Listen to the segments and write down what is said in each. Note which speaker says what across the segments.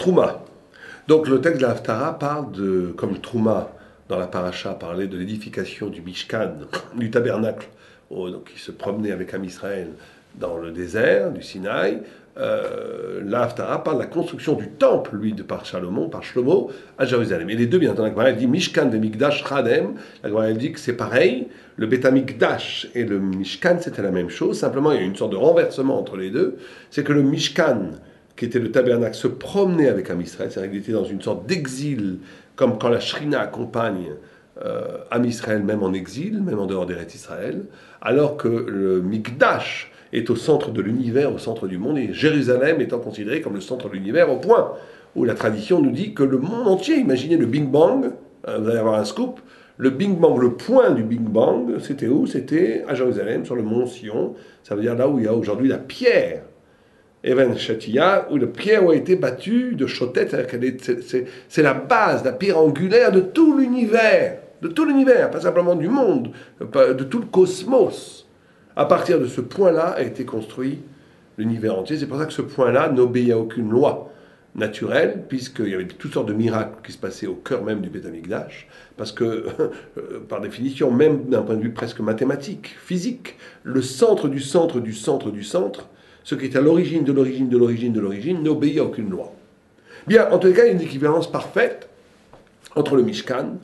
Speaker 1: Trouma. Donc le texte de la Haftara parle de, comme Trouma dans la paracha parlait de l'édification du Mishkan, du tabernacle, donc qui se promenait avec Am Israël dans le désert du Sinaï. La Haftara parle de la construction du temple, lui, par Shlomo, à Jérusalem. Et les deux, bien entendu, la Gemara dit Mishkan ve Mikdash Chadem. La Gemara dit que c'est pareil. Le Beth Amikdash et le Mishkan, c'était la même chose. Simplement, il y a une sorte de renversement entre les deux. C'est que le Mishkan, qui était le tabernacle, se promenait avec Am Israël. C'est-à-dire qu'il était dans une sorte d'exil, comme quand la Shrina accompagne Am Israël, même en exil, même en dehors d'Eretz Israël, alors que le Mikdash est au centre de l'univers, au centre du monde, et Jérusalem étant considéré comme le centre de l'univers, au point où la tradition nous dit que le monde entier, imaginez le Big Bang, vous allez avoir un scoop, le Big Bang, le point du Big Bang, c'était où? C'était à Jérusalem, sur le mont Sion, ça veut dire là où il y a aujourd'hui la pierre, Even Shatia, où la pierre a été battue de Chotet, c'est la base, la pierre angulaire de tout l'univers, pas simplement du monde, de tout le cosmos. À partir de ce point-là a été construit l'univers entier. C'est pour ça que ce point-là n'obéit à aucune loi naturelle, puisqu'il y avait toutes sortes de miracles qui se passaient au cœur même du Beth Amikdash, parce que, par définition, même d'un point de vue presque mathématique, physique, le centre du centre du centre du centre, ce qui est à l'origine de l'origine de l'origine de l'origine, n'obéit à aucune loi. Bien, en tous les cas, il y a une équivalence parfaite entre le Mishkan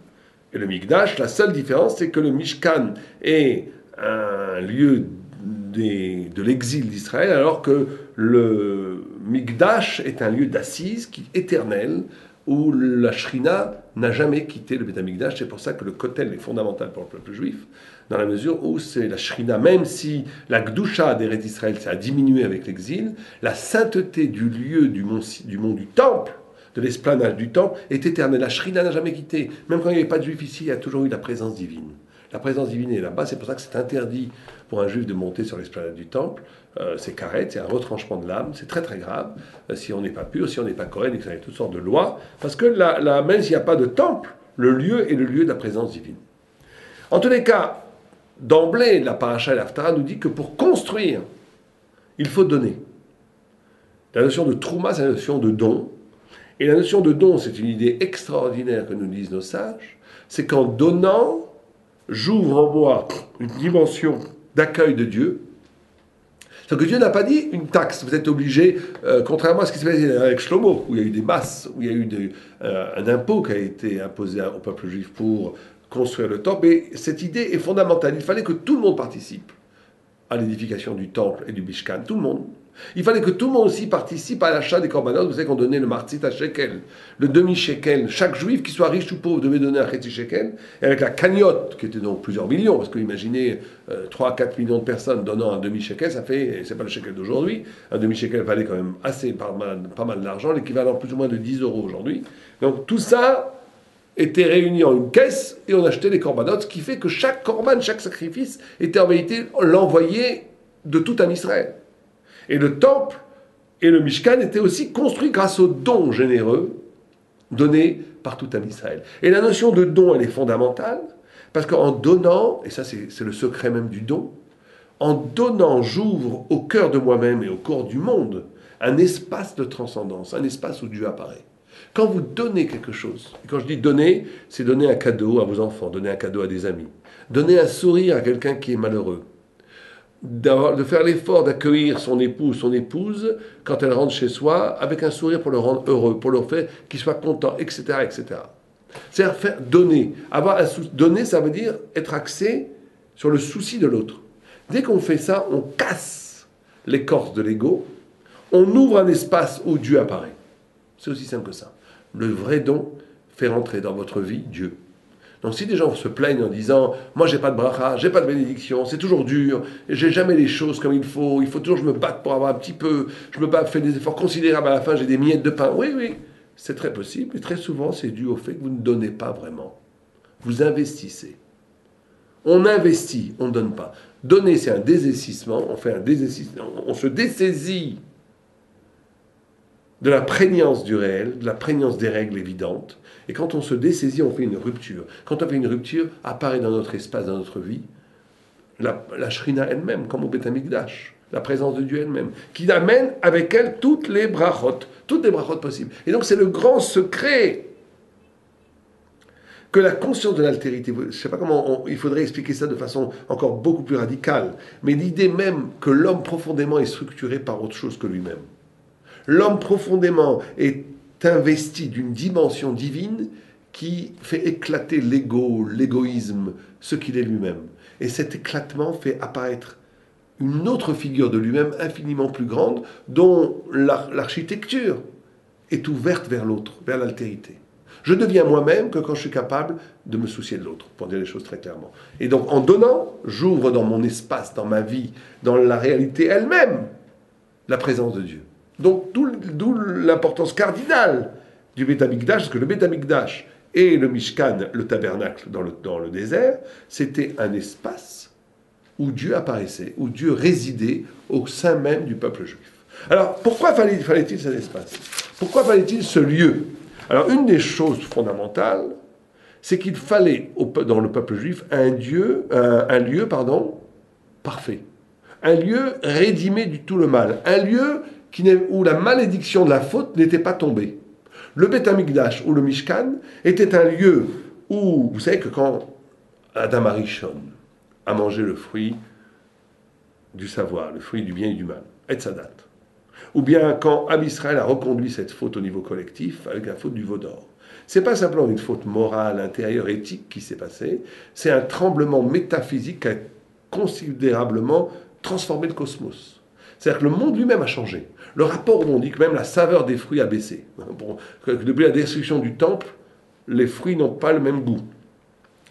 Speaker 1: et le Mikdash. La seule différence, c'est que le Mishkan est un lieu de l'exil d'Israël, alors que le Mikdash est un lieu d'assises éternel, où la Shrina n'a jamais quitté le Beth Amikdash. C'est pour ça que le Kotel est fondamental pour le peuple juif, dans la mesure où c'est la Shrina, même si la Gdusha d'Eretz Israël ça a diminué avec l'exil, la sainteté du lieu du mont du temple, de l'esplanade du temple, est éternelle. La Shrina n'a jamais quitté. Même quand il n'y avait pas de juifs ici, il y a toujours eu la présence divine. La présence divine est là-bas, c'est pour ça que c'est interdit pour un juif de monter sur l'esplanade du temple. C'est carré, c'est un retranchement de l'âme, c'est très très grave. Si on n'est pas pur, si on n'est pas correct, il y a toutes sortes de lois. Parce que même s'il n'y a pas de temple, le lieu est le lieu de la présence divine. En tous les cas, d'emblée, la paracha et l'Haftara nous dit que pour construire, il faut donner. La notion de trouma, c'est la notion de don. Et la notion de don, c'est une idée extraordinaire que nous disent nos sages. C'est qu'en donnant, j'ouvre en moi une dimension d'accueil de Dieu. C'est que Dieu n'a pas dit une taxe. Vous êtes obligé, contrairement à ce qui s'est passé avec Shlomo, où il y a eu des masses, où il y a eu un impôt qui a été imposé au peuple juif pour construire le temple. Et cette idée est fondamentale. Il fallait que tout le monde participe à l'édification du temple et du Mishkan. Tout le monde. Il fallait que tout le monde aussi participe à l'achat des korbanot. Vous savez qu'on donnait le martzit à shekel, le demi-shekel. Chaque juif, qu'il soit riche ou pauvre, devait donner un chetzi shekel. Et avec la cagnotte, qui était donc plusieurs millions, parce que imaginez 3 à 4 millions de personnes donnant un demi-shekel, ça fait, c'est pas le shekel d'aujourd'hui, un demi-shekel valait quand même pas mal d'argent, l'équivalent plus ou moins de 10 euros aujourd'hui. Donc tout ça était réuni en une caisse et on achetait les korbanot, ce qui fait que chaque korban, chaque sacrifice était en vérité l'envoyé de tout un Israël. Et le temple et le Mishkan étaient aussi construits grâce aux dons généreux donnés par tout un Israël. Et la notion de don, elle est fondamentale, parce qu'en donnant, et ça c'est le secret même du don, en donnant, j'ouvre au cœur de moi-même et au corps du monde un espace de transcendance, un espace où Dieu apparaît. Quand vous donnez quelque chose, et quand je dis donner, c'est donner un cadeau à vos enfants, donner un cadeau à des amis, donner un sourire à quelqu'un qui est malheureux, de faire l'effort d'accueillir son époux, son épouse, quand elle rentre chez soi, avec un sourire pour le rendre heureux, pour le faire qu'il soit content, etc., etc. C'est-à-dire faire donner. Donner, ça veut dire être axé sur le souci de l'autre. Dès qu'on fait ça, on casse l'écorce de l'ego, on ouvre un espace où Dieu apparaît. C'est aussi simple que ça. Le vrai don fait rentrer dans votre vie Dieu. Donc si des gens se plaignent en disant « Moi j'ai pas de bracha, j'ai pas de bénédiction, c'est toujours dur, j'ai jamais les choses comme il faut toujours que je me batte pour avoir un petit peu, je me bats, fais des efforts considérables, à la fin j'ai des miettes de pain. » Oui, oui, c'est très possible, et très souvent c'est dû au fait que vous ne donnez pas vraiment. Vous investissez. On investit, on ne donne pas. Donner, c'est un désaississement, on fait un désaississement, on se dessaisit de la prégnance du réel, de la prégnance des règles évidentes. Et quand on se dessaisit, on fait une rupture. Quand on fait une rupture, apparaît dans notre espace, dans notre vie, la Shrina elle-même, comme au Beth Amikdash. la présence de Dieu elle-même, qui amène avec elle toutes les brachot possibles. Et donc c'est le grand secret que la conscience de l'altérité, je ne sais pas comment il faudrait expliquer ça de façon encore beaucoup plus radicale, mais l'idée même que l'homme profondément est structuré par autre chose que lui-même. L'homme profondément est investi d'une dimension divine qui fait éclater l'ego, l'égoïsme, ce qu'il est lui-même. Et cet éclatement fait apparaître une autre figure de lui-même infiniment plus grande, dont l'architecture est ouverte vers l'autre, vers l'altérité. Je deviens moi-même que quand je suis capable de me soucier de l'autre, pour dire les choses très clairement. Et donc en donnant, j'ouvre dans mon espace, dans ma vie, dans la réalité elle-même, la présence de Dieu. Donc d'où l'importance cardinale du Beth Amikdash, parce que le Beth Amikdash et le Mishkan, le tabernacle dans le désert, c'était un espace où Dieu apparaissait, où Dieu résidait au sein même du peuple juif. Alors, pourquoi fallait-il cet espace? Pourquoi fallait-il ce lieu? Alors, une des choses fondamentales, c'est qu'il fallait, dans le peuple juif, un lieu parfait. Un lieu rédimé du tout le mal. Un lieu où la malédiction de la faute n'était pas tombée. Le Beth Amikdash ou le Mishkan était un lieu où, vous savez que quand Adam Arishon a mangé le fruit du savoir, le fruit du bien et du mal, Etzadat, ou bien quand Am Israël a reconduit cette faute au niveau collectif avec la faute du veau d'or. C'est pas simplement une faute morale, intérieure, éthique qui s'est passée, c'est un tremblement métaphysique qui a considérablement transformé le cosmos. C'est-à-dire que le monde lui-même a changé. Le rapport au monde dit que même la saveur des fruits a baissé. Depuis la destruction du temple, les fruits n'ont pas le même goût.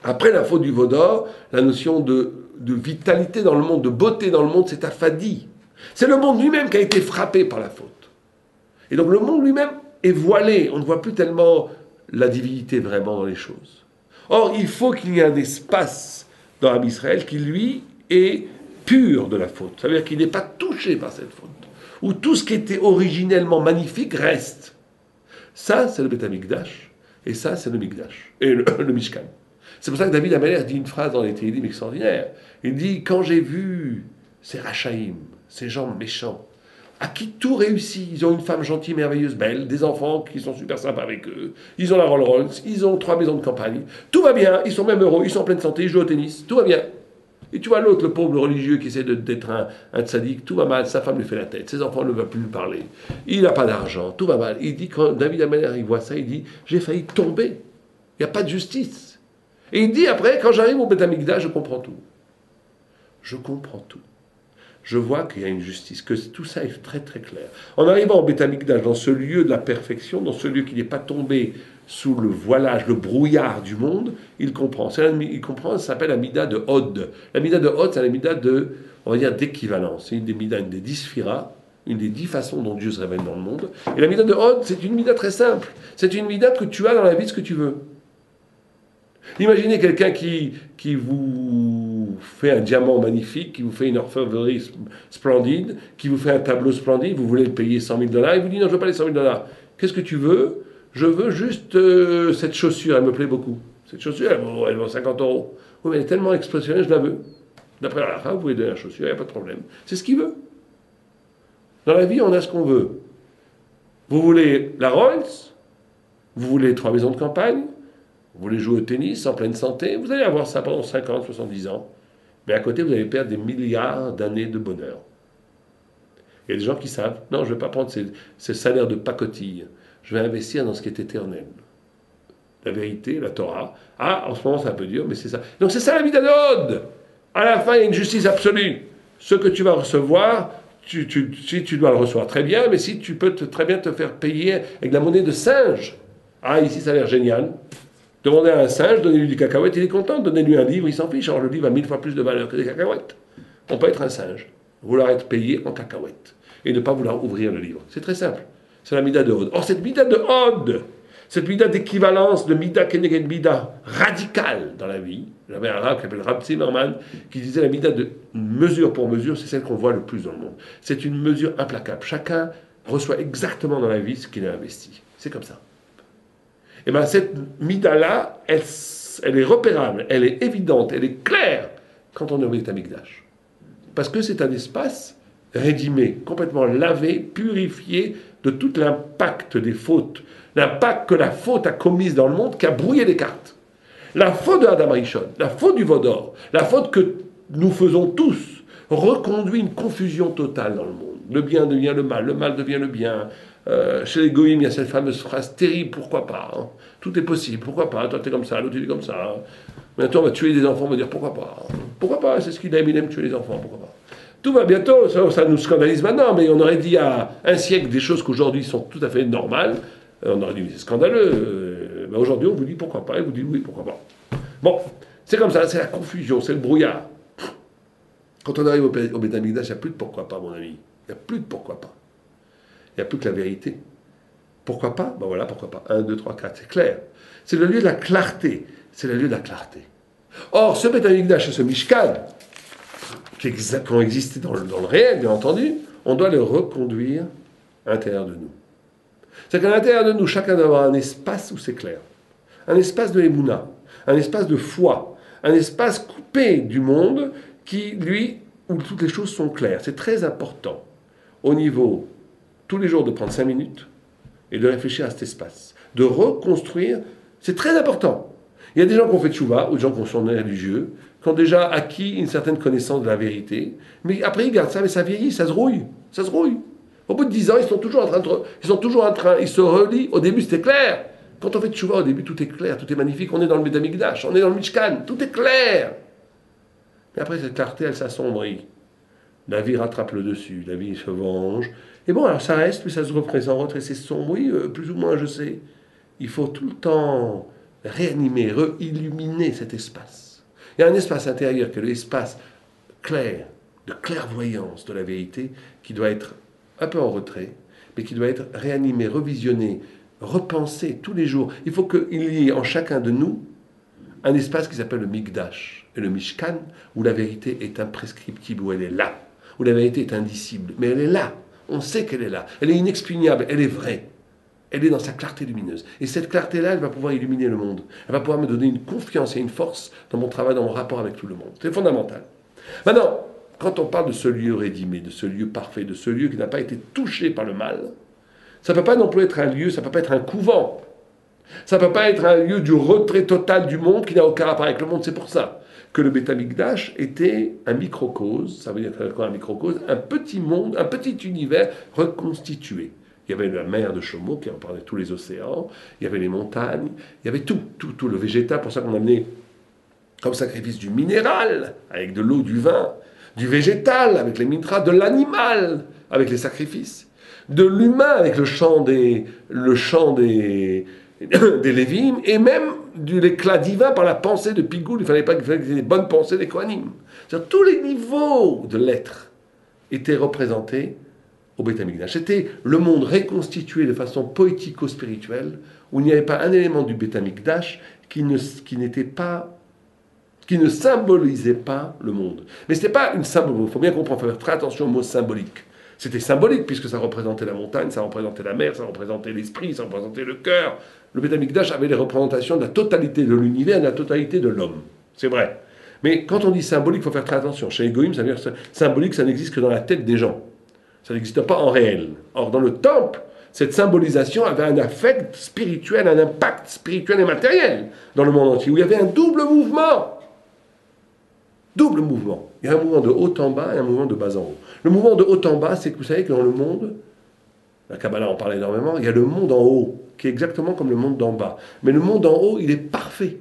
Speaker 1: Après la faute du veau d'or, la notion de vitalité dans le monde, de beauté dans le monde s'est affadie. C'est le monde lui-même qui a été frappé par la faute. Et donc le monde lui-même est voilé. On ne voit plus tellement la divinité vraiment dans les choses. Or, il faut qu'il y ait un espace dans Am Israël qui, lui, est pur de la faute. Ça veut dire qu'il n'est pas touché par cette faute. Où tout ce qui était originellement magnifique reste. Ça, c'est le Beth Amikdash. Et ça, c'est le Mikdash. Et le Mishkan. C'est pour ça que David Ameller dit une phrase dans les Télim extraordinaire. Il dit, quand j'ai vu ces Rachaïm, ces gens méchants, à qui tout réussit, ils ont une femme gentille, merveilleuse, belle, des enfants qui sont super sympas avec eux, ils ont la Rolls-Royce, ils ont 3 maisons de campagne, tout va bien, ils sont même heureux, ils sont en pleine santé, ils jouent au tennis, tout va bien. Et tu vois l'autre, le pauvre religieux qui essaie d'être un tzaddik, tout va mal, sa femme lui fait la tête, ses enfants ne veulent plus lui parler, il n'a pas d'argent, tout va mal. Il dit, quand David Ameller il voit ça, il dit, j'ai failli tomber, il n'y a pas de justice. Et il dit après, quand j'arrive au Beth Amikdash, je comprends tout. Je comprends tout. Je vois qu'il y a une justice, que tout ça est très très clair. En arrivant au Beth Amikdash, dans ce lieu de la perfection, dans ce lieu qui n'est pas tombé sous le voilage, le brouillard du monde, il comprend. Il comprend, ça s'appelle la Mida de Hod. La Mida de Hod, c'est la Mida de, on va dire, d'équivalence. C'est une des Midas, une des 10 sphiras, une des 10 façons dont Dieu se révèle dans le monde. Et la Mida de Hod, c'est une Mida très simple. C'est une Mida que tu as dans la vie, ce que tu veux. Imaginez quelqu'un qui vous fait un diamant magnifique, qui vous fait une orfèvrerie splendide, qui vous fait un tableau splendide, vous voulez le payer $100 000, il vous dit non, je ne veux pas les $100 000. Qu'est-ce que tu veux? Je veux juste cette chaussure, elle me plaît beaucoup. Cette chaussure, elle vaut 50 euros. Oui, mais elle est tellement expressionnelle, je la veux. D'après la fin, vous pouvez donner la chaussure, il n'y a pas de problème. C'est ce qu'il veut. Dans la vie, on a ce qu'on veut. Vous voulez la Rolls, vous voulez 3 maisons de campagne, vous voulez jouer au tennis en pleine santé, vous allez avoir ça pendant 50, 70 ans. Mais à côté, vous allez perdre des milliards d'années de bonheur. Il y a des gens qui savent, non, je ne vais pas prendre ces salaires de pacotille. Je vais investir dans ce qui est éternel. La vérité, la Torah. Ah, en ce moment, c'est un peu dur, mais c'est ça. Donc c'est ça la vie d'Hod. À la fin, il y a une justice absolue. Ce que tu vas recevoir, si tu dois le recevoir très bien, mais si tu peux très bien te faire payer avec la monnaie de singe. Ah, ici, ça a l'air génial. Demandez à un singe, donnez-lui du cacahuète, il est content. Donnez-lui un livre, il s'en fiche. Alors le livre a 1000 fois plus de valeur que des cacahuètes. On peut être un singe, vouloir être payé en cacahuètes et ne pas vouloir ouvrir le livre. C'est très simple. C'est la Mida de Hod. Or, cette Mida de Hod, cette Mida d'équivalence, de Mida Keneged Mida, radicale dans la vie, j'avais un arabe qui s'appelle Rab Zimmerman, qui disait la Mida de mesure pour mesure, c'est celle qu'on voit le plus dans le monde. C'est une mesure implacable. Chacun reçoit exactement dans la vie ce qu'il a investi. C'est comme ça. Et bien cette Mida-là, elle est repérable, elle est évidente, elle est claire quand on est au Beth Amikdash. Parce que c'est un espace rédimé, complètement lavé, purifié de tout l'impact des fautes, l'impact que la faute a commise dans le monde, qui a brouillé les cartes. La faute de Adam Rishon, la faute du veau d'or, la faute que nous faisons tous, reconduit une confusion totale dans le monde. Le bien devient le mal devient le bien. Chez les goïms, il y a cette fameuse phrase terrible, pourquoi pas hein. Tout est possible, pourquoi pas. Toi, t'es comme ça, l'autre, il est comme ça. Bientôt, on va tuer des enfants, on va dire pourquoi pas. Pourquoi pas, c'est ce qu'il aime tuer les enfants, pourquoi pas. Tout va bientôt, ça nous scandalise maintenant, mais on aurait dit il y a un siècle des choses qu'aujourd'hui sont tout à fait normales. On aurait dit, c'est scandaleux. Mais aujourd'hui, on vous dit pourquoi pas, et vous dites oui, pourquoi pas. Bon, c'est comme ça, c'est la confusion, c'est le brouillard. Quand on arrive au Beth Amikdash, il n'y a plus de pourquoi pas, mon ami. Il n'y a plus de pourquoi pas. Il n'y a plus que la vérité. Pourquoi pas? Ben voilà, pourquoi pas. 1, 2, 3, 4, c'est clair. C'est le lieu de la clarté. C'est le lieu de la clarté. Or, ce Beth Amikdash et ce Mishkan, qui ont existé dans le réel, bien entendu, on doit le reconduire à l'intérieur de nous. C'est qu'à l'intérieur de nous, chacun doit avoir un espace où c'est clair. Un espace de Emouna, un espace de foi, un espace coupé du monde qui, lui, où toutes les choses sont claires. C'est très important, au niveau, tous les jours, de prendre 5 minutes et de réfléchir à cet espace. De reconstruire, c'est très important. Il y a des gens qui ont fait tchouva, ou des gens qui sont religieux, qui ont déjà acquis une certaine connaissance de la vérité, mais après ils gardent ça, mais ça vieillit, ça se rouille. Ça se rouille. Au bout de 10 ans, ils sont toujours en train, ils se relient. Au début, c'était clair. Quand on fait tchouva, au début, tout est clair, tout est magnifique. On est dans le Beth Amikdash, on est dans le Mishkan, tout est clair. Mais après, cette clarté, elle s'assombrit. La vie rattrape le dessus, la vie se venge. Et bon, alors ça reste, mais ça se représente, et c'est sombre, oui, plus ou moins, je sais. Il faut tout le temps réanimer, illuminer cet espace. Il y a un espace intérieur qui est l'espace clair, de clairvoyance de la vérité, qui doit être un peu en retrait, mais qui doit être réanimé, revisionné, repensé tous les jours. Il faut qu'il y ait en chacun de nous un espace qui s'appelle le Mikdash et le Mishkan, où la vérité est imprescriptible, où elle est là, où la vérité est indicible, mais elle est là, on sait qu'elle est là, elle est inexpugnable, elle est vraie, elle est dans sa clarté lumineuse. Et cette clarté-là, elle va pouvoir illuminer le monde, elle va pouvoir me donner une confiance et une force dans mon travail, dans mon rapport avec tout le monde. C'est fondamental. Maintenant, quand on parle de ce lieu rédimé, de ce lieu parfait, de ce lieu qui n'a pas été touché par le mal, ça ne peut pas non plus être un lieu, ça ne peut pas être un couvent. Ça ne peut pas être un lieu du retrait total du monde qui n'a aucun rapport avec le monde. C'est pour ça que le Beth Amikdash était un microcosme. Ça veut dire quoi un microcosme? Un petit monde, un petit univers reconstitué. Il y avait la mer de Chomo qui reprenait tous les océans, il y avait les montagnes, il y avait tout le végétal. Pour ça qu'on amenait comme sacrifice du minéral, avec de l'eau, du vin, du végétal, avec les mintras, de l'animal, avec les sacrifices, de l'humain, avec le chant des Lévim, et même de l'éclat divin par la pensée de Pigoul. Il fallait qu'il y ait des bonnes pensées des Kohanim. C'est-à-dire, tous les niveaux de l'être étaient représentés au Beth Amikdash. C'était le monde reconstitué de façon poético-spirituelle, où il n'y avait pas un élément du Beth Amikdash qui ne symbolisait pas le monde. Mais ce n'était pas une symbole. Il faut bien comprendre, il faut faire très attention au mot symbolique. C'était symbolique, puisque ça représentait la montagne, ça représentait la mer, ça représentait l'esprit, ça représentait le cœur. Le Beth Amikdash avait les représentations de la totalité de l'univers et de la totalité de l'homme. C'est vrai. Mais quand on dit symbolique, il faut faire très attention. Chez les Goïms, ça veut dire symbolique, ça n'existe que dans la tête des gens. Ça n'existe pas en réel. Or, dans le temple, cette symbolisation avait un affect spirituel, un impact spirituel et matériel dans le monde entier, où il y avait un double mouvement. Double mouvement. Il y a un mouvement de haut en bas et un mouvement de bas en haut. Le mouvement de haut en bas, c'est que vous savez que dans le monde, la Kabbalah en parle énormément, il y a le monde en haut, qui est exactement comme le monde d'en bas. Mais le monde en haut, il est parfait.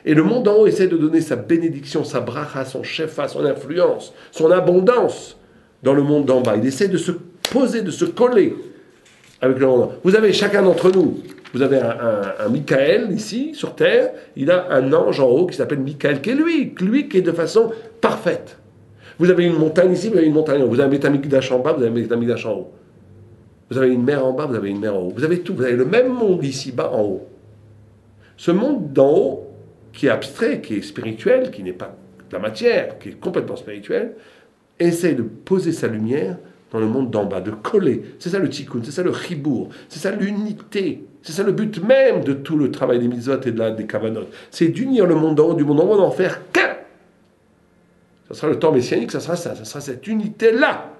Speaker 1: Et le monde en haut essaie de donner sa bénédiction, sa bracha, son shefa, son influence, son abondance dans le monde d'en bas. Il essaie de se poser, de se coller avec le monde en haut. Vous avez chacun d'entre nous, vous avez un Michael ici, sur terre, il a un ange en haut qui s'appelle Michael, qui est lui qui est de façon parfaite. Vous avez une montagne ici, vous avez une montagne en haut. Vous avez un Beth Amikdash en bas, vous avez un Beth Amikdash en haut. Vous avez une mer en bas, vous avez une mer en haut. Vous avez tout, vous avez le même monde ici-bas en haut. Ce monde d'en haut, qui est abstrait, qui est spirituel, qui n'est pas de la matière, qui est complètement spirituel, essaie de poser sa lumière dans le monde d'en bas, de coller. C'est ça le tikkun, c'est ça le chibour, c'est ça l'unité, c'est ça le but même de tout le travail des mitzvot et des kavanot. C'est d'unir le monde d'en haut du monde en bas, d'en faire qu'un. Ça sera le temps messianique, ça sera ça, ça sera cette unité-là.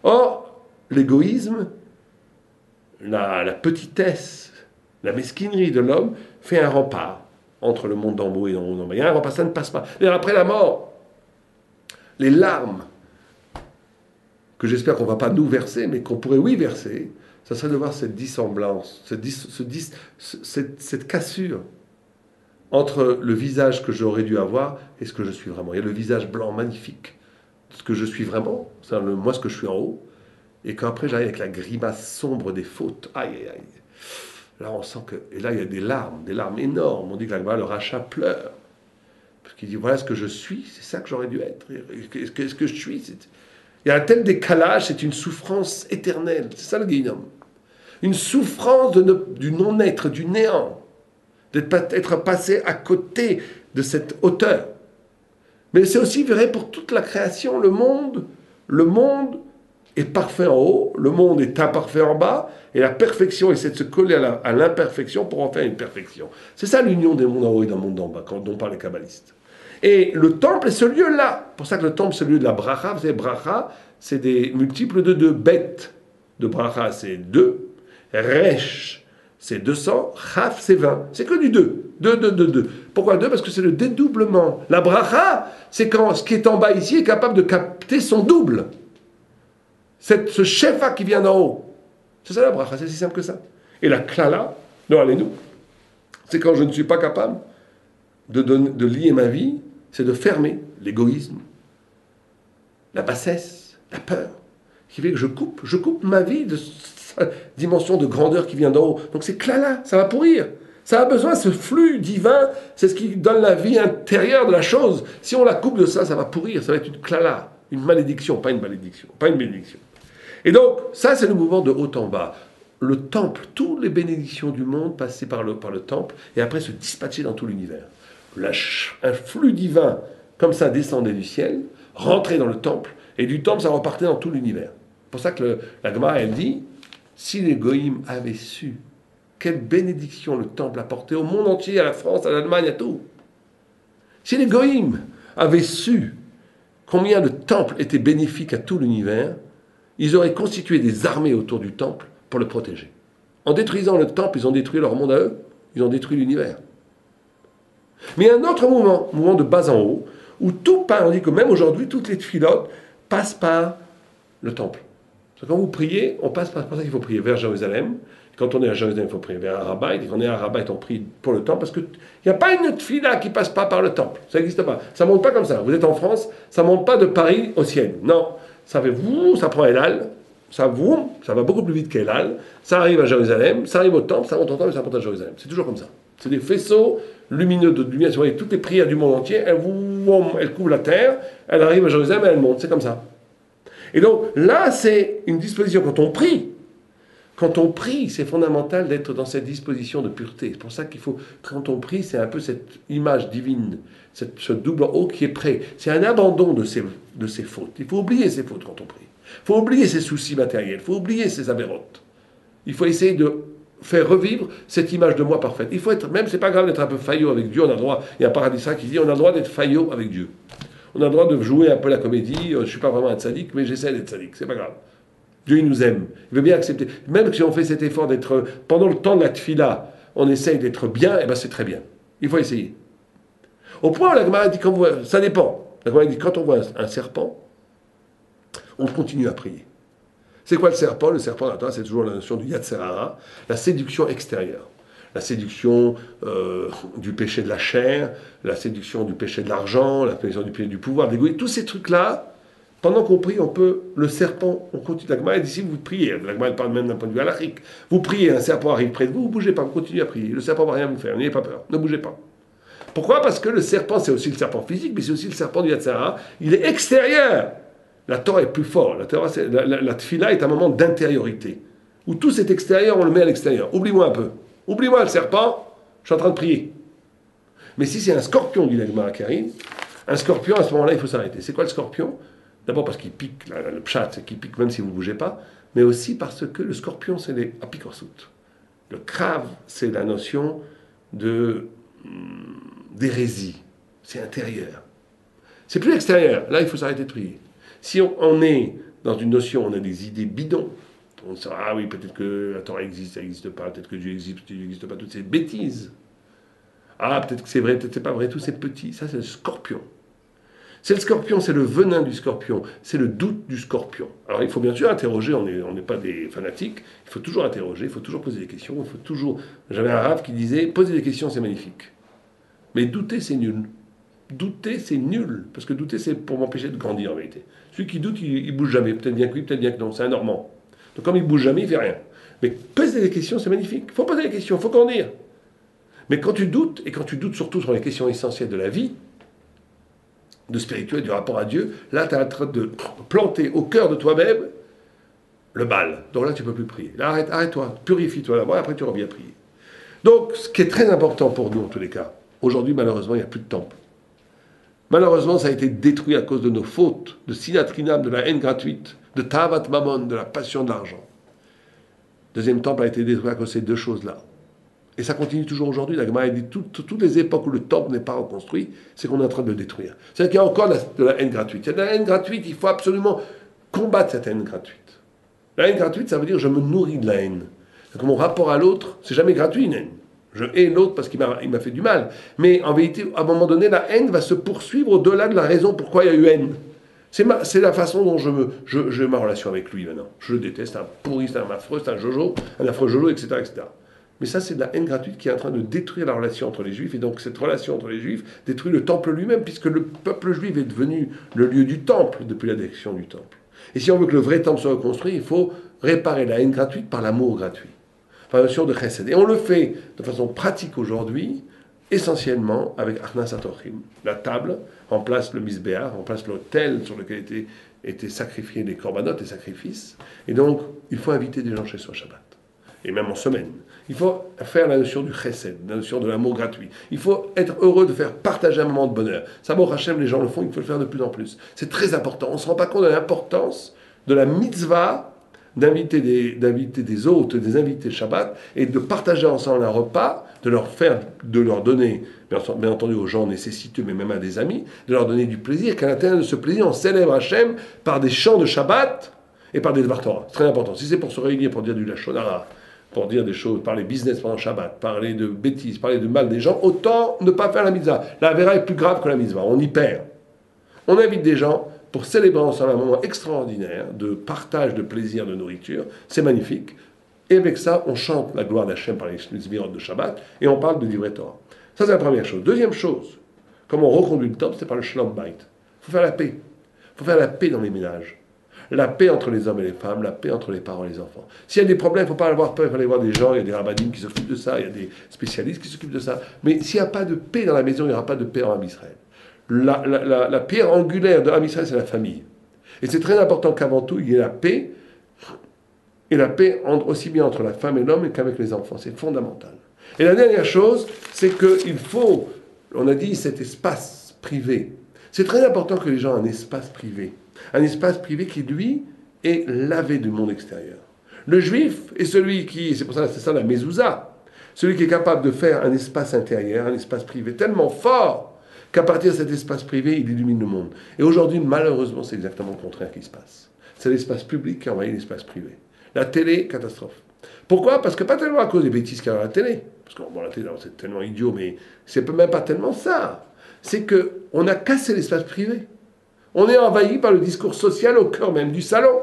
Speaker 1: Or, l'égoïsme, la petitesse, la mesquinerie de l'homme fait un rempart entre le monde d'en haut et le monde d'en bas. Il y a un rempart, ça ne passe pas. Et après la mort, les larmes que j'espère qu'on ne va pas nous verser, mais qu'on pourrait oui verser, ça serait de voir cette dissemblance, cette cassure entre le visage que j'aurais dû avoir et ce que je suis vraiment. Il y a le visage blanc magnifique, ce que je suis vraiment, c'est moi ce que je suis en haut, et qu'après j'arrive avec la grimace sombre des fautes. Aïe, aïe, aïe. Là on sent que... Et là il y a des larmes énormes. On dit que là, le rachat pleure. Parce qu'il dit, voilà ce que je suis, c'est ça que j'aurais dû être. Qu'est-ce que je suis? Il y a un tel décalage, c'est une souffrance éternelle. C'est ça le Guéhinnom. Une souffrance du non-être, du néant. D'être passé à côté de cette hauteur. Mais c'est aussi vrai pour toute la création. Le monde est parfait en haut, le monde est imparfait en bas, et la perfection essaie de se coller à l'imperfection pour en faire une perfection. C'est ça l'union des mondes en haut et d'un monde en bas, dont parlent les kabbalistes. Et le temple est ce lieu-là. C'est pour ça que le temple, c'est le lieu de la bracha. Vous savez, bracha, c'est des multiples de 2. Bet de bracha, c'est 2. Resh, c'est 200. Chaf, c'est 20. C'est que du 2. 2, 2, 2, 2. Pourquoi 2? Parce que c'est le dédoublement. La bracha, c'est quand ce qui est en bas ici est capable de capter son double. Ce shefa qui vient d'en haut. C'est ça la bracha, c'est si simple que ça. Et la klala, non, allez-nous, c'est quand je ne suis pas capable de lier ma vie, c'est de fermer l'égoïsme, la bassesse, la peur, qui fait que je coupe ma vie de sa dimension de grandeur qui vient d'en haut. Donc c'est klala, ça va pourrir. Ça a besoin, ce flux divin, c'est ce qui donne la vie intérieure de la chose. Si on la coupe de ça, ça va pourrir, ça va être une klala, une malédiction, pas une malédiction, pas une bénédiction. Et donc, ça c'est le mouvement de haut en bas. Le temple, toutes les bénédictions du monde passaient par le temple et après se dispatchaient dans tout l'univers. Un flux divin comme ça descendait du ciel, rentrait dans le temple, et du temple ça repartait dans tout l'univers. C'est pour ça que la Gemara elle dit, si les goïms avaient su quelle bénédiction le temple apportait au monde entier, à la France, à l'Allemagne, à tout. Si les goïms avaient su combien le temple était bénéfique à tout l'univers, ils auraient constitué des armées autour du temple pour le protéger. En détruisant le temple, ils ont détruit leur monde à eux, ils ont détruit l'univers. Mais il y a un autre mouvement de bas en haut, où tout part, on dit que même aujourd'hui, toutes les tfilotes passent par le temple. Quand vous priez, on passe par ça qu'il faut prier vers Jérusalem. Quand on est à Jérusalem, il faut prier vers Arabaït. Et quand on est à Arabaït, on prie pour le temple, parce qu'il n'y a pas une tfila qui passe pas par le temple. Ça n'existe pas. Ça ne monte pas comme ça. Vous êtes en France, ça ne monte pas de Paris au ciel. Non. Ça fait ça prend Elal, ça va beaucoup plus vite qu'Elal, ça arrive à Jérusalem, ça arrive au temple, ça monte au temple et ça monte à Jérusalem. C'est toujours comme ça. C'est des faisceaux lumineux de lumière. Vous voyez, toutes les prières du monde entier, elles couvrent la terre, elles arrivent à Jérusalem et elles montent. C'est comme ça. Et donc là, c'est une disposition. Quand on prie, c'est fondamental d'être dans cette disposition de pureté. C'est pour ça qu'il faut, quand on prie, c'est un peu cette image divine, ce double haut qui est prêt. C'est un abandon de ses fautes. Il faut oublier ses fautes quand on prie. Il faut oublier ses soucis matériels. Il faut oublier ses avérotes. Il faut essayer de faire revivre cette image de moi parfaite. Il faut être, même c'est pas grave d'être un peu faillot avec Dieu, on a le droit, il y a un paradisra qui dit on a le droit d'être faillot avec Dieu. On a le droit de jouer un peu la comédie, je suis pas vraiment un tzaddik, mais j'essaie d'être tzaddik, c'est pas grave. Dieu il nous aime, il veut bien accepter. Même si on fait cet effort d'être, pendant le temps de la tfila, on essaye d'être bien, et ben c'est très bien. Il faut essayer. Au point où la Gemara dit, ça dépend. La Gemara dit quand on voit un serpent, on continue à prier. C'est quoi le serpent? Le serpent, c'est toujours la notion du Yetzer Hara, la séduction extérieure. La séduction du péché de la chair, la séduction du péché de l'argent, la séduction du péché du pouvoir, de l'égoïsme. Tous ces trucs-là, pendant qu'on prie, le serpent, on continue. La Gemara dit, si vous priez, la Gemara parle même d'un point de vue halachique, vous priez, un serpent arrive près de vous, vous ne bougez pas, vous continuez à prier. Le serpent ne va rien vous faire, n'ayez pas peur, ne bougez pas. Pourquoi? Parce que le serpent, c'est aussi le serpent physique, mais c'est aussi le serpent du Yetzer Hara. Il est extérieur. La Torah est plus fort. La tfila est un moment d'intériorité. Où tout cet extérieur, on le met à l'extérieur. Oublie-moi un peu. Oublie-moi le serpent, je suis en train de prier. Mais si c'est un scorpion, dit la Gemara Karine, un scorpion, à ce moment-là, il faut s'arrêter. C'est quoi le scorpion? D'abord parce qu'il pique, le pshat, c'est qu'il pique même si vous ne bougez pas, mais aussi parce que le scorpion, c'est les apikorsut. Le krav, c'est la notion d'hérésie. C'est intérieur. C'est plus extérieur. Là, il faut s'arrêter de prier. Si on est dans une notion, on a des idées bidons. On se dit, ah oui, peut-être que la Torah existe, ça n'existe pas, peut-être que Dieu existe, Dieu n'existe pas, toutes ces bêtises. Ah, peut-être que c'est vrai, peut-être que c'est pas vrai, tous ces petits. Ça, c'est le scorpion. C'est le scorpion, c'est le venin du scorpion, c'est le doute du scorpion. Alors il faut bien sûr interroger, on n'est pas des fanatiques, il faut toujours interroger, il faut toujours poser des questions, il faut toujours... J'avais un rave qui disait, poser des questions c'est magnifique, mais douter c'est nul. Douter c'est nul, parce que douter c'est pour m'empêcher de grandir en vérité. Celui qui doute, il bouge jamais, peut-être bien que oui, peut-être bien que non, c'est un normand. Donc comme il bouge jamais, il fait rien. Mais poser des questions c'est magnifique, il faut poser des questions, il faut grandir. Mais quand tu doutes, et quand tu doutes surtout sur les questions essentielles de la vie, de spirituel, du rapport à Dieu, là, tu es en train de planter au cœur de toi-même le mal. Donc là, tu ne peux plus prier. Là, arrête-toi, purifie-toi là-bas, et après tu reviens prier. Donc, ce qui est très important pour nous, en tous les cas, aujourd'hui, malheureusement, il n'y a plus de temple. Malheureusement, ça a été détruit à cause de nos fautes, de sinatrinam, de la haine gratuite, de tavat mammon, de la passion de l'argent. Le deuxième temple a été détruit à cause de ces deux choses-là. Et ça continue toujours aujourd'hui. La Gemara dit toutes les époques où le temple n'est pas reconstruit, c'est qu'on est en train de le détruire. C'est-à-dire qu'il y a encore de la haine gratuite. Il y a de la haine gratuite, il faut absolument combattre cette haine gratuite. La haine gratuite, ça veut dire je me nourris de la haine. Donc mon rapport à l'autre, c'est jamais gratuit une haine. Je hais l'autre parce qu'il m'a fait du mal. Mais en vérité, à un moment donné, la haine va se poursuivre au-delà de la raison pourquoi il y a eu haine. C'est la façon dont j'ai ma relation avec lui maintenant. Je le déteste, c'est un pourri, c'est un affreux, c'est un affreux jojo, etc., etc. Mais ça, c'est de la haine gratuite qui est en train de détruire la relation entre les Juifs. Et donc, cette relation entre les Juifs détruit le temple lui-même, puisque le peuple juif est devenu le lieu du temple depuis la détruction du temple. Et si on veut que le vrai temple soit reconstruit, il faut réparer la haine gratuite par l'amour gratuit, par la notion de chesed. Et on le fait de façon pratique aujourd'hui, essentiellement avec Achnas HaTorchim. La table remplace le misbéach, remplace l'autel sur lequel étaient sacrifiés les corbanotes, les sacrifices. Et donc, il faut inviter des gens chez soi Shabbat. Et même en semaine. Il faut faire la notion du chesed, la notion de l'amour gratuit. Il faut être heureux de faire partager un moment de bonheur. Ça, bon, Hachem, les gens le font, il faut le faire de plus en plus. C'est très important. On ne se rend pas compte de l'importance de la mitzvah d'inviter des hôtes, des invités Shabbat, et de partager ensemble un repas, de leur donner, bien entendu aux gens nécessiteux, mais même à des amis, de leur donner du plaisir, qu'à l'intérieur de ce plaisir, on célèbre Hachem par des chants de Shabbat et par des Dvar Torah. C'est très important. Si c'est pour se réunir, pour dire du Lachon Hara, pour dire des choses, parler business pendant Shabbat, parler de bêtises, parler de mal des gens, autant ne pas faire la mitzvah. La Avera est plus grave que la mitzvah, on y perd. On invite des gens pour célébrer ensemble un moment extraordinaire de partage, de plaisir, de nourriture, c'est magnifique. Et avec ça, on chante la gloire d'Hachem par les Zvirot de Shabbat, et on parle de Divrei Torah. Ça, c'est la première chose. Deuxième chose, comment on reconduit le temple, c'est par le Shalom Bayit. Il faut faire la paix. Il faut faire la paix dans les ménages. La paix entre les hommes et les femmes, la paix entre les parents et les enfants. S'il y a des problèmes, il ne faut pas avoir peur, il faut aller voir des gens, il y a des rabbinim qui s'occupent de ça, il y a des spécialistes qui s'occupent de ça. Mais s'il n'y a pas de paix dans la maison, il n'y aura pas de paix en Israël. La pierre angulaire de Am Israël, c'est la famille. Et c'est très important qu'avant tout, il y ait la paix, et la paix aussi bien entre la femme et l'homme qu'avec les enfants. C'est fondamental. Et la dernière chose, c'est qu'il faut, on a dit, cet espace privé. C'est très important que les gens aient un espace privé. Un espace privé qui, lui, est lavé du monde extérieur. Le juif est celui qui, c'est pour ça, c'est ça la mezouza, celui qui est capable de faire un espace intérieur, un espace privé tellement fort qu'à partir de cet espace privé, il illumine le monde. Et aujourd'hui, malheureusement, c'est exactement le contraire qui se passe. C'est l'espace public qui envahit l'espace privé. La télé, catastrophe. Pourquoi? Parce que pas tellement à cause des bêtises qu'il y a à la télé. Parce que bon, la télé, c'est tellement idiot, mais c'est même pas tellement ça. C'est qu'on a cassé l'espace privé. On est envahi par le discours social au cœur même du salon.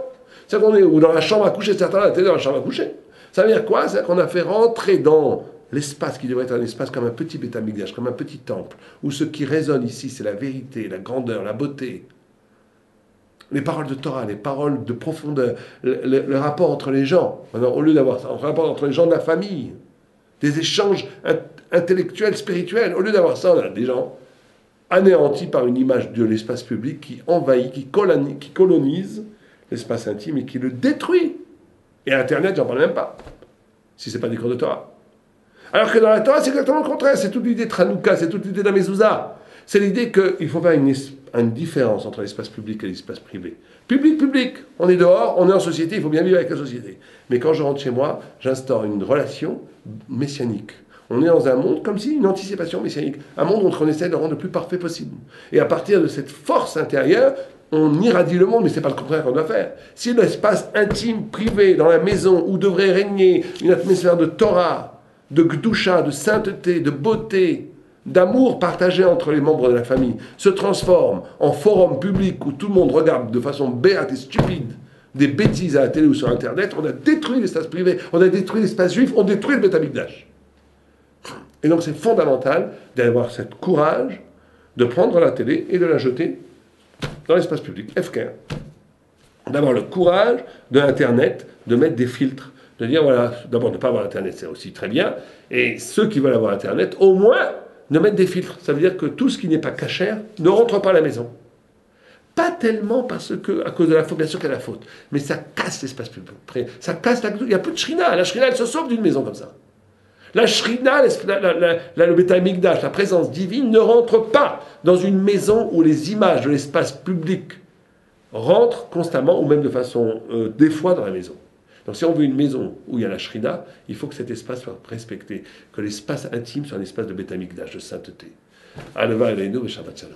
Speaker 1: C'est-à-dire qu'on est ou dans la chambre à coucher, certains la télé dans la chambre à coucher. Ça veut dire quoi? C'est-à-dire qu'on a fait rentrer dans l'espace qui devrait être un espace comme un petit Beth Amikdash, comme un petit temple, où ce qui résonne ici, c'est la vérité, la grandeur, la beauté, les paroles de Torah, les paroles de profondeur, le rapport entre les gens. Maintenant, au lieu d'avoir ça, un rapport entre les gens de la famille, des échanges intellectuels, spirituels, au lieu d'avoir ça, on a des gens anéantis par une image de l'espace public qui envahit, qui colonise l'espace intime et qui le détruit. Et Internet, j'en parle même pas, si ce n'est pas des cours de Torah. Alors que dans la Torah, c'est exactement le contraire. C'est toute l'idée de Hanouka, c'est toute l'idée de la Mezouza. C'est l'idée qu'il faut faire une différence entre l'espace public et l'espace privé. Public, on est dehors, on est en société, il faut bien vivre avec la société. Mais quand je rentre chez moi, j'instaure une relation messianique. On est dans un monde comme si une anticipation messianique. Un monde où on essaie de rendre le plus parfait possible. Et à partir de cette force intérieure, on irradie le monde, mais ce n'est pas le contraire qu'on doit faire. Si l'espace intime, privé, dans la maison, où devrait régner une atmosphère de Torah, de Gdusha, de sainteté, de beauté, d'amour partagé entre les membres de la famille, se transforme en forum public où tout le monde regarde de façon béate et stupide des bêtises à la télé ou sur Internet, on a détruit l'espace privé, on a détruit l'espace juif, on détruit le Beth Amikdash. Et donc c'est fondamental d'avoir ce courage de prendre la télé et de la jeter dans l'espace public, FKR. D'avoir le courage de l'Internet, de mettre des filtres, de dire, voilà, d'abord, ne pas avoir Internet, c'est aussi très bien, et ceux qui veulent avoir Internet, au moins, de mettre des filtres. Ça veut dire que tout ce qui n'est pas cachère ne rentre pas à la maison. Pas tellement parce que, à cause de la faute, bien sûr qu'il y a la faute, mais ça casse l'espace public. Ça casse il n'y a plus de shrina. La shrina, elle se sauve d'une maison comme ça. La shrina, le Beth Amikdash, la présence divine, ne rentre pas dans une maison où les images de l'espace public rentrent constamment, ou même de façon des fois dans la maison. Donc si on veut une maison où il y a la shrina, il faut que cet espace soit respecté, que l'espace intime soit un espace de Beth Amikdash, de sainteté. Aleva Eloheinu v'Shabbat Shalom.